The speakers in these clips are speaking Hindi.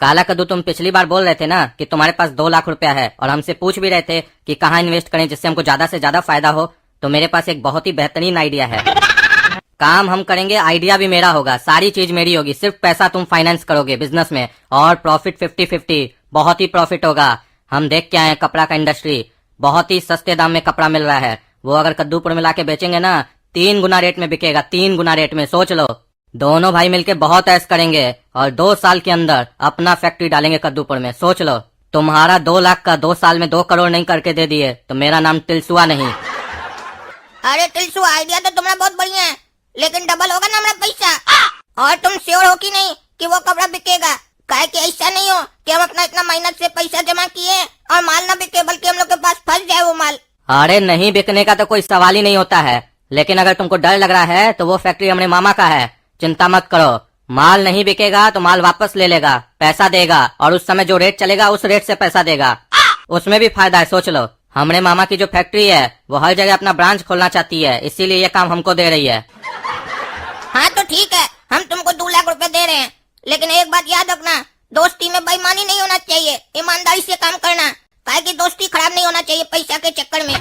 काला कद्दू, तुम पिछली बार बोल रहे थे ना कि तुम्हारे पास 2 लाख रुपया है और हमसे पूछ भी रहे थे कि कहाँ इन्वेस्ट करें जिससे हमको ज्यादा से ज्यादा फायदा हो। तो मेरे पास एक बहुत ही बेहतरीन आइडिया है। काम हम करेंगे, आइडिया भी मेरा होगा, सारी चीज मेरी होगी, सिर्फ पैसा तुम फाइनेंस करोगे बिजनेस में, और प्रॉफिट 50-50, बहुत ही प्रॉफिट होगा। हम देख के आए हैं कपड़ा का इंडस्ट्री, बहुत ही सस्ते दाम में कपड़ा मिल रहा है। वो अगर कद्दूपुर में लाके बेचेंगे ना, 3 गुना रेट में बिकेगा, 3 गुना रेट में। सोच लो, दोनों भाई मिलके बहुत ऐश करेंगे और 2 साल के अंदर अपना फैक्ट्री डालेंगे कद्दूपुर में। सोच लो, तुम्हारा 2 लाख का 2 साल में 2 करोड़ नहीं करके दे दिए तो मेरा नाम टिलसुआ नहीं। अरे टिलसुआ, आइडिया तो तुम्हारा बहुत बढ़िया है, लेकिन डबल होगा ना हमारा पैसा। और तुम श्योर हो कि नहीं कि वो कपड़ा बिकेगा? काहे कि ऐसा नहीं हो कि हम अपना इतना मेहनत से पैसा जमा किए और माल ना बिके, बल्कि हम लोग के पास फंस जाए वो माल। अरे नहीं, बिकने का तो कोई सवाल ही नहीं होता है, लेकिन अगर तुमको डर लग रहा है तो वो फैक्ट्री हमारे मामा का है, चिंता मत करो। माल नहीं बिकेगा तो माल वापस ले लेगा, पैसा देगा, और उस समय जो रेट चलेगा उस रेट से पैसा देगा, उसमें भी फायदा है। सोच लो, हमारे मामा की जो फैक्ट्री है वो हर जगह अपना ब्रांच खोलना चाहती है, इसीलिए ये काम हमको दे रही है। हाँ तो ठीक है, हम तुमको 2 लाख रुपए दे रहे हैं, लेकिन एक बात याद रखना, दोस्ती में बेईमानी नहीं होना चाहिए, ईमानदारी से काम करना। काहे कि दोस्ती खराब नहीं होना चाहिए पैसा के चक्कर में।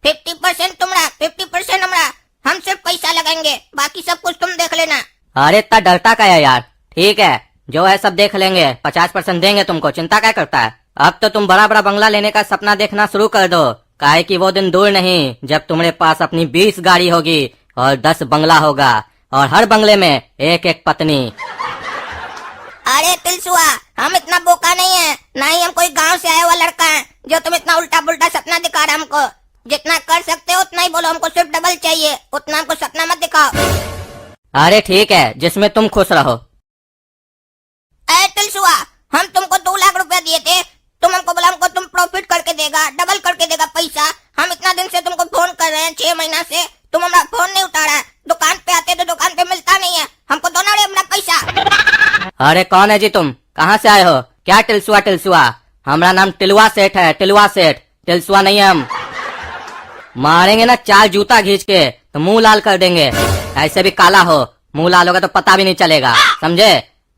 50% तुम्हारा, 50% हमारा। हम सिर्फ पैसा लगाएंगे, बाकी सब कुछ तुम देख लेना। अरे इतना डरता क्या है यार? ठीक है, जो है सब देख लेंगे, 50% देंगे तुमको, चिंता क्या करता है। अब तो तुम बड़ा बड़ा बंगला लेने का सपना देखना शुरू कर दो, काहे कि वो दिन दूर नहीं जब तुम्हारे पास अपनी 20 गाड़ी होगी और 10 बंगला होगा, और हर बंगले में एक एक पत्नी। अरे टिलसुआ, हम इतना बोका नहीं है, ना ही हम कोई गांव से आया हुआ लड़का है जो तुम इतना उल्टा पुल्टा सपना दिखा रहा हमको। जितना कर सकते हो उतना ही बोलो, हमको सिर्फ डबल चाहिए, उतना हमको सपना मत दिखाओ। अरे ठीक है, जिसमें तुम खुश रहो। अरे टिलसुआ, हम तुमको 2 लाख रुपया दिए थे, तुम हमको बोला हमको तुम प्रॉफिट करके देगा, डबल करके देगा पैसा। हम इतना दिन से तुमको फोन कर रहे हैं, 6 महीना से, तुम हमारा फोन नहीं उठा रहा है। दुकान पे आते तो दुकान पे मिलता नहीं है, हमको दो ना रे अपना पैसा। अरे कौन है जी तुम? कहाँ से आए हो? क्या टिलसुआ टिलसुआ? हमारा नाम टिलवा सेठ है, टिलवा सेठ, टिलसुआ नहीं है हम। मारेंगे ना 4 जूता खींच के तो मुंह लाल कर देंगे। ऐसे भी काला हो, मुंह लाल होगा तो पता भी नहीं चलेगा, समझे?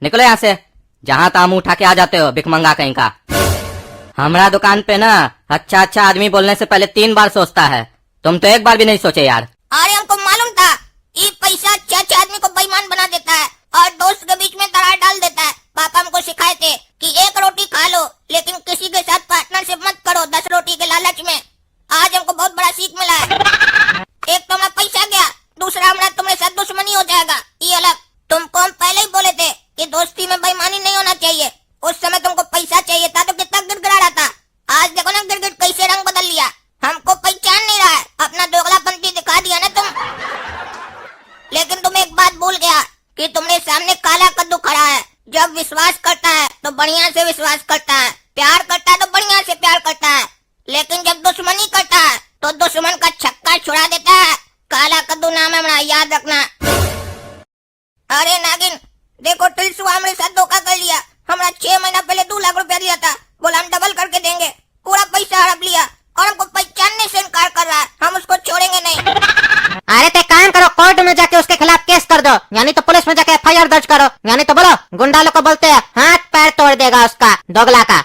निकलो यहाँ से, जहाँ तहाँ मुंह उठा के आ जाते हो, भिखमंगा कहीं का। हमारा दुकान पे ना अच्छा अच्छा आदमी बोलने से पहले 3 बार सोचता है, तुम तो एक बार भी नहीं सोचे यार। अरे हमको मालूम था, ये पैसा अच्छे आदमी को बेईमान बना देता है और दोस्त के बीच में दरार डाल देता है। पापा हमको सिखाए थे कि 1 रोटी खा लो, लेकिन किसी के साथ पार्टनरशिप मत करो 10 रोटी के लालच में। आज हमको बहुत बड़ा सीख मिला है। एक तो हमारा पैसा गया, दूसरा हमारा तुम्हारे साथ दुश्मनी हो जाएगा, ये अलग। तुमको हम पहले ही बोले थे कि दोस्ती में बेईमानी नहीं होना चाहिए। उस समय तुमको पैसा चाहिए था तो कितना गिड़गिड़ा रहा था, आज देखो ना गिड़गिड़ कैसे रंग बदल लिया। हमको पहचान नहीं रहा है, अपना दोगलापंती दिखा दिया ना तुम। लेकिन तुम एक बात भूल गया कि तुम्हारे सामने काला कद्दू खड़ा है। जब विश्वास करता है तो बढ़िया से विश्वास करता है, प्यार करता है तो बढ़िया से प्यार करता है, लेकिन जब दुश्मनी करता है तो दुश्मन का छक्का छुड़ा देता है। काला कद्दू नाम है हमारा, याद रखना। अरे नागिन, देखो टिलसुआ हमारे साथ धोखा कर लिया। हमारा 6 महीना पहले 2 लाख रुपया दिया था, बोला हम डबल करके देंगे, पूरा पैसा हड़प लिया और हमको पहचानने से इनकार कर रहा है। हम उसको छोड़ेंगे नहीं। अरे ते काम करो, कोर्ट में जाके उसके खिलाफ केस कर दो, यानी तो पुलिस में जाके FIR दर्ज करो, यानी तो बोलो गुंडा लोग को बोलते हैं हाथ पैर तोड़ देगा उसका, दोगला का।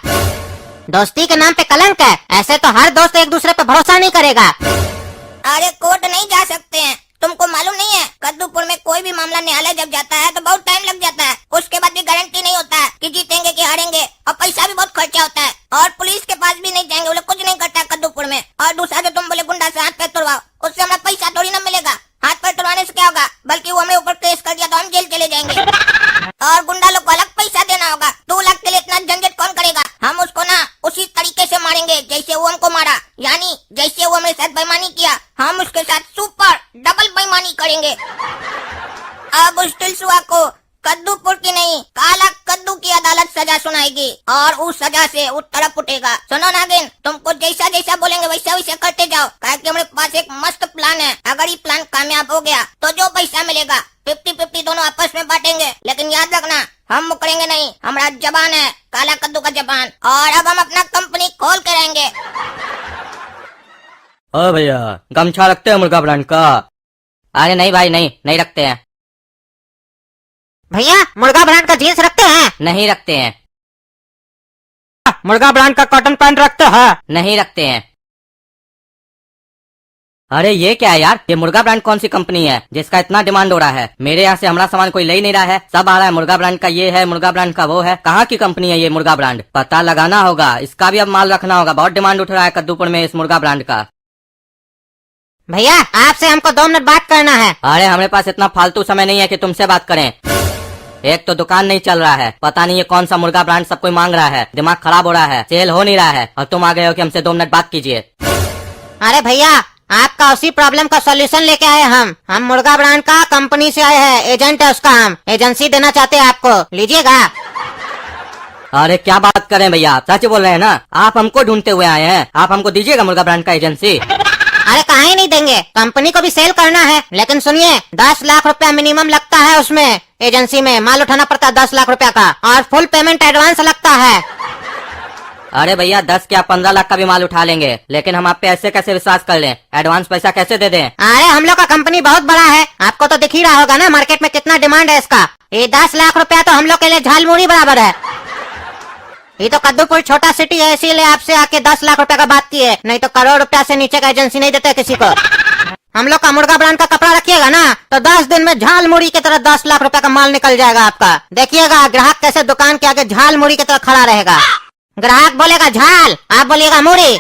दोस्ती के नाम पे कलंक है, ऐसे तो हर दोस्त एक दूसरे पे भरोसा नहीं करेगा। अरे कोर्ट नहीं जा सकते हैं, तुमको मालूम नहीं है? कद्दूपुर में कोई भी मामला न्यायालय जब जाता है तो बहुत टाइम लग जाता है, उसके बाद भी गारंटी नहीं होता है कि जीतेंगे कि हारेंगे, और पैसा भी बहुत खर्चा होता है, और पुलिस के पास भी नहीं जाएंगे, वो लोग कुछ नहीं करता है कद्दूपुर में। और दूसरा जो तुम बोले गुंडा से हाथ पैर तोड़वाओ, उससे हमारा पैसा थोड़ी ना मिलेगा। हाथ पैर तोड़वाने से क्या होगा, बल्कि वो हमें ऊपर केस कर दिया तो हम जेल चले जाएंगे, और गुंडा लोग को अलग पैसा देना होगा। 2 लाख के लिए इतना झंझट कौन करेगा? हम उसको ना उसी तरीके से मारेंगे जैसे वो हमको मारा, यानी जैसे वो हमारे साथ बेईमानी किया, हम उसके साथ सुपर डबल बेईमानी करेंगे। अब उस टिलसुआ को कद्दूपुर की नहीं, काला कद्दू की अदालत सजा सुनाएगी, और उस सजा से वो तड़प उठेगा। सुनो नागिन, तुमको जैसा जैसा बोलेंगे वैसा वैसा करते जाओ, काहे कि हमारे पास एक मस्त प्लान है। अगर ये प्लान कामयाब हो गया तो जो पैसा मिलेगा 50-50 दोनों आपस में बांटेंगे, लेकिन याद रखना हम मुकरेंगे नहीं, हमारा जबान है काला कद्दू का जबान, और अब हम अपना कंपनी खोल के रहेंगे। ओ भैया, गमछा रखते हैं मुर्गा ब्रांड का? अरे नहीं भाई, नहीं नहीं रखते हैं। भैया मुर्गा ब्रांड का जीन्स रखते हैं? नहीं रखते हैं। मुर्गा ब्रांड का कॉटन पैंट रखते हैं? नहीं रखते हैं। अरे ये क्या है यार, ये मुर्गा ब्रांड कौन सी कंपनी है जिसका इतना डिमांड हो रहा है? मेरे यहाँ से हमारा सामान कोई ले ही नहीं रहा है, सब आ रहा है मुर्गा ब्रांड का ये है, मुर्गा ब्रांड का वो है। कहाँ की कंपनी है ये मुर्गा ब्रांड? पता लगाना होगा, इसका भी अब माल रखना होगा। बहुत डिमांड उठ रहा है कद्दूपुर में इस मुर्गा ब्रांड का। भैया आपसे हमको 2 मिनट बात करना है। अरे हमारे पास इतना फालतू समय नहीं है कि तुमसे बात करें। एक तो दुकान नहीं चल रहा है, पता नहीं ये कौन सा मुर्गा ब्रांड सब कोई मांग रहा है, दिमाग खराब हो रहा है, सेल हो नहीं रहा है, और तुम आ गए हो कि हमसे 2 मिनट बात कीजिए। अरे भैया आपका उसी प्रॉब्लम का सॉल्यूशन लेके आए हम मुर्गा ब्रांड का कंपनी से आए हैं, एजेंट है उसका, हम एजेंसी देना चाहते हैं आपको, लीजिएगा। अरे क्या बात करें भैया, सच बोल रहे हैं ना? आप हमको ढूंढते हुए आए हैं, आप हमको दीजिएगा मुर्गा ब्रांड का एजेंसी। अरे कहाँ ही नहीं देंगे, कंपनी को भी सेल करना है, लेकिन सुनिए 10 लाख रुपया मिनिमम लगता है उसमें, एजेंसी में माल उठाना पड़ता है 10 लाख रुपया का, और फुल पेमेंट एडवांस लगता है। अरे भैया 10 क्या 15 लाख का भी माल उठा लेंगे, लेकिन हम आप पे ऐसे कैसे विश्वास कर लें? एडवांस पैसा कैसे दे दें? अरे हम लोग का कंपनी बहुत बड़ा है, आपको तो दिख ही रहा होगा ना मार्केट में कितना डिमांड है इसका। ये 10 लाख रुपया तो हम लोग के लिए झालमुड़ी बराबर है। ये तो कद्दूपुर छोटा सिटी है, इसीलिए आपसे आके 10 लाख रुपया का बात की है, नहीं तो करोड़ रुपया से नीचे का एजेंसी नहीं देते किसी को। हम लोग का मुर्गा ब्रांड का कपड़ा रखिएगा ना तो 10 दिन में झाल मुड़ी की तरह 10 लाख रुपया का माल निकल जाएगा आपका। देखिएगा ग्राहक कैसे दुकान के आगे झाल मुड़ी की तरह खड़ा रहेगा। ग्राहक बोलेगा झाल, आप बोलिएगा मुड़ी।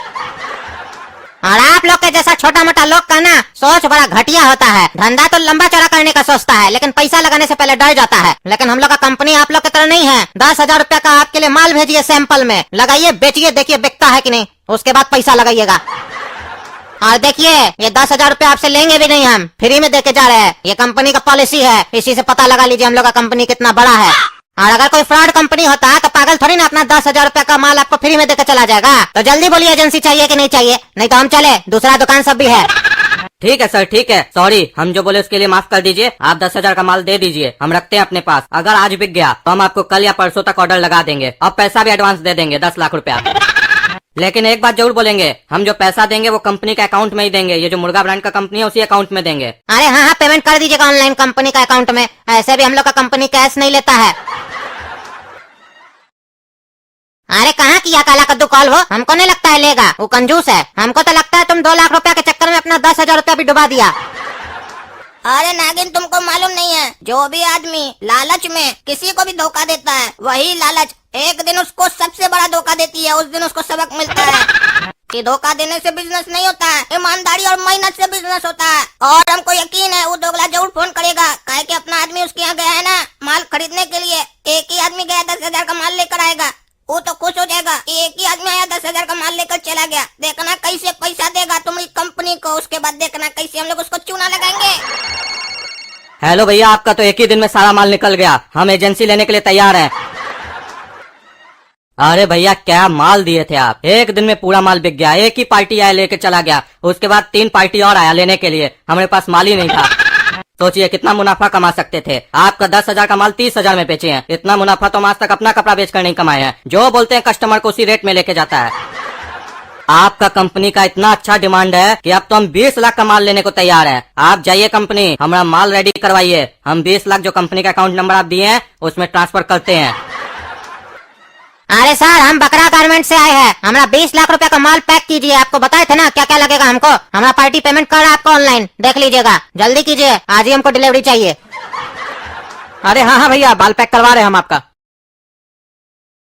और आप लोग के जैसा छोटा मोटा लोग का ना सोच बड़ा घटिया होता है। धंधा तो लंबा चौड़ा करने का सोचता है, लेकिन पैसा लगाने से पहले डर जाता है। लेकिन हम लोग का कंपनी आप लोग की तरह नहीं है। 10,000 रुपया का आपके लिए माल भेजिए, सैंपल में लगाइए, बेचिए, देखिए बिकता है कि नहीं, उसके बाद पैसा लगाइएगा। और देखिए ये 10,000 रुपया आपसे लेंगे भी नहीं, हम फ्री में देके जा रहे हैं, ये कंपनी का पॉलिसी है, इसी से पता लगा लीजिए हम लोग का कंपनी कितना बड़ा है। और अगर कोई फ्रॉड कंपनी होता है तो पागल थोड़ी ना अपना 10,000 रुपया का माल आपको फ्री में देकर चला जाएगा। तो जल्दी बोलिए एजेंसी चाहिए कि नहीं चाहिए, नहीं तो हम चले, दूसरा दुकान सब भी है। ठीक है सर, ठीक है, सॉरी, हम जो बोले उसके लिए माफ कर दीजिए। आप 10,000 का माल दे दीजिए, हम रखते हैं अपने पास। अगर आज बिक गया तो हम आपको कल या परसों तक ऑर्डर लगा देंगे, और पैसा भी एडवांस दे देंगे 10 लाख रुपया। लेकिन एक बात जरूर बोलेंगे, हम जो पैसा देंगे वो कंपनी के अकाउंट में ही देंगे, ये जो मुर्गा ब्रांड का कंपनी है उसी अकाउंट में देंगे। अरे हाँ, पेमेंट कर दीजिएगा ऑनलाइन कंपनी का अकाउंट में, ऐसे भी हम लोग का कंपनी कैश नहीं लेता है। अरे कहाँ किया काला कद्दू कॉल हो, हमको नहीं लगता है लेगा, वो कंजूस है। हमको तो लगता है तुम 2 लाख रुपया के चक्कर में अपना 10,000 रुपया भी डुबा दिया। अरे नागिन, तुमको मालूम नहीं है, जो भी आदमी लालच में किसी को भी धोखा देता है, वही लालच एक दिन उसको सबसे बड़ा धोखा देती है। उस दिन उसको सबक मिलता है कि धोखा देने से बिजनेस नहीं होता है, ईमानदारी और मेहनत से बिजनेस होता है। और हमको यकीन है वो दोगला जरूर फोन करेगा, काहे कि अपना आदमी उसके यहाँ गया है ना माल खरीदने के लिए। एक ही आदमी गया 10,000 का माल लेकर आएगा, वो तो खुश हो जाएगा। एक ही आदमी आया 10,000 का माल लेकर चला गया, देखना कैसे पैसा देगा तुम्हारी कंपनी को, उसके बाद देखना कैसे हम लोग उसको चूना लगाएंगे। हेलो भैया, आपका तो एक ही दिन में सारा माल निकल गया, हम एजेंसी लेने के लिए तैयार हैं। अरे भैया क्या माल दिए थे आप, एक दिन में पूरा माल बिक गया। एक ही पार्टी आया लेके चला गया, उसके बाद 3 पार्टी और आया लेने के लिए, हमारे पास माल ही नहीं था। सोचिए कितना मुनाफा कमा सकते थे। आपका 10,000 का माल 30,000 में बेचे हैं, इतना मुनाफा तो हम आज तक अपना कपड़ा बेचकर नहीं कमाए हैं। जो बोलते हैं कस्टमर को उसी रेट में लेके जाता है। आपका कंपनी का इतना अच्छा डिमांड है कि अब तो हम 20 लाख का माल लेने को तैयार हैं। आप जाइए कंपनी, हमारा माल रेडी करवाइए, हम 20 लाख जो कंपनी का अकाउंट नंबर आप दिए हैं उसमें ट्रांसफर करते हैं। अरे सर, हम बकरा गारमेंट से आए हैं, हमारा 20 लाख रुपया का माल पैक कीजिए। आपको बताए थे ना क्या क्या लगेगा हमको। हमारा पार्टी पेमेंट कर रहा है आपको ऑनलाइन, देख लीजिएगा, जल्दी कीजिए, आज ही हमको डिलीवरी चाहिए। अरे हाँ भैया, बाल पैक करवा रहे हैं हम आपका।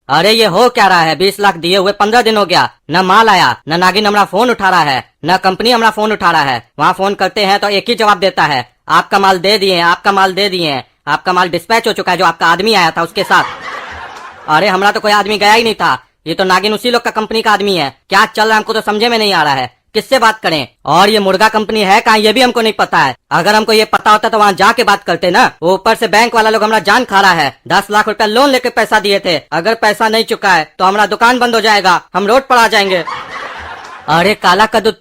अरे ये हो क्या रहा है, 20 लाख दिए हुए 15 दिन हो गया, न माल आया, न नागिन हमारा फोन उठा रहा है, न कंपनी हमारा फोन उठा रहा है। वहाँ फोन करते हैं तो एक ही जवाब देता है, आपका माल दे दिए, आपका माल दे दिए, आपका माल डिस्पैच हो चुका है, जो आपका आदमी आया था उसके साथ। अरे हमारा तो कोई आदमी गया ही नहीं था, ये तो नागिन उसी लोग का कंपनी का आदमी है। क्या चल रहा है हमको तो समझे में नहीं आ रहा है, किससे बात करें। और ये मुर्गा कंपनी है कहाँ ये भी हमको नहीं पता है। अगर हमको ये पता होता तो वहाँ जाके बात करते ना। वो ऊपर से बैंक वाला लोग हमारा जान खा रहा है, 10 लाख रुपया लोन लेके पैसा दिए थे, अगर पैसा नहीं चुका है तो हमारा दुकान बंद हो जाएगा, हम रोड पर आ जाएंगे। अरे काला कद्दू,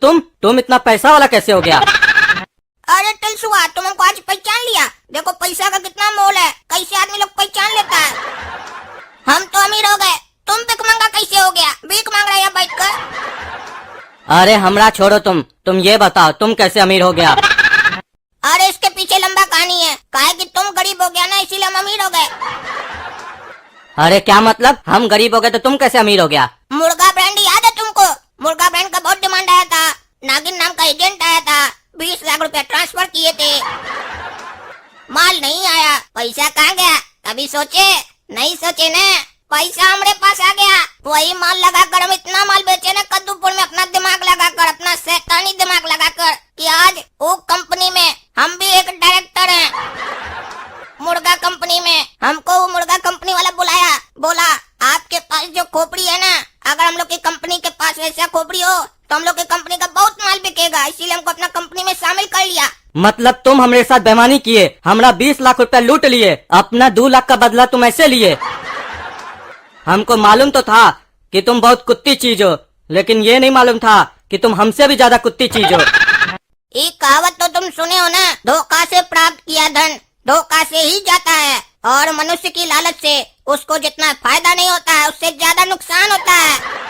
तुम इतना पैसा वाला कैसे हो गया? अरे टिलसुआ, तुम हमको आज पहचान लिया। देखो पैसा का कितना मोल है, कैसे आदमी लोग पहचान लेता है। हम तो अमीर हो गए, तुम भीख मांगा कैसे हो गया, भीख मांग रहे हैं बैठ कर। अरे हमरा छोड़ो, तुम ये बताओ तुम कैसे अमीर हो गया? अरे इसके पीछे लंबा कहानी है, काहे कि तुम गरीब हो गया ना, इसीलिए हम अमीर अमीर हो गए। अरे क्या मतलब, हम गरीब हो गए तो तुम कैसे अमीर हो गया? मुर्गा ब्रांड याद है तुमको? मुर्गा ब्रांड का बहुत डिमांड आया था। नागिन नाम का एजेंट आया था, 20 लाख रुपए ट्रांसफर किए थे, माल नहीं आया। पैसा कहाँ गया? कभी सोचे? नहीं सोचे न। पैसा हमारे पास आ गया, वही माल लगाकर हम इतना माल बेचे न कद्दूपुर में, अपना दिमाग लगाकर, अपना शैतानी दिमाग लगाकर, कि आज वो कंपनी में हम भी एक डायरेक्टर हैं। मुर्गा कंपनी में हमको वो मुर्गा कंपनी वाला बुलाया, बोला आपके पास जो खोपड़ी है ना, अगर हम लोग की कंपनी के पास वैसा खोपड़ी हो तो हम लोग की कंपनी का बहुत माल बिकेगा, इसीलिए हमको अपना कंपनी में शामिल कर लिया। मतलब तुम हमारे साथ बेईमानी किए, हमरा 20 लाख रुपया लूट लिए, अपना 2 लाख का बदला तुम ऐसे लिए? हमको मालूम तो था कि तुम बहुत कुत्ती चीज हो, लेकिन ये नहीं मालूम था कि तुम हमसे भी ज्यादा कुत्ती चीज हो। एक कहावत तो तुम सुने हो ना, धोखा से प्राप्त किया धन धोखा से ही जाता है, और मनुष्य की लालच से उसको जितना फायदा नहीं होता है उससे ज्यादा नुकसान होता है।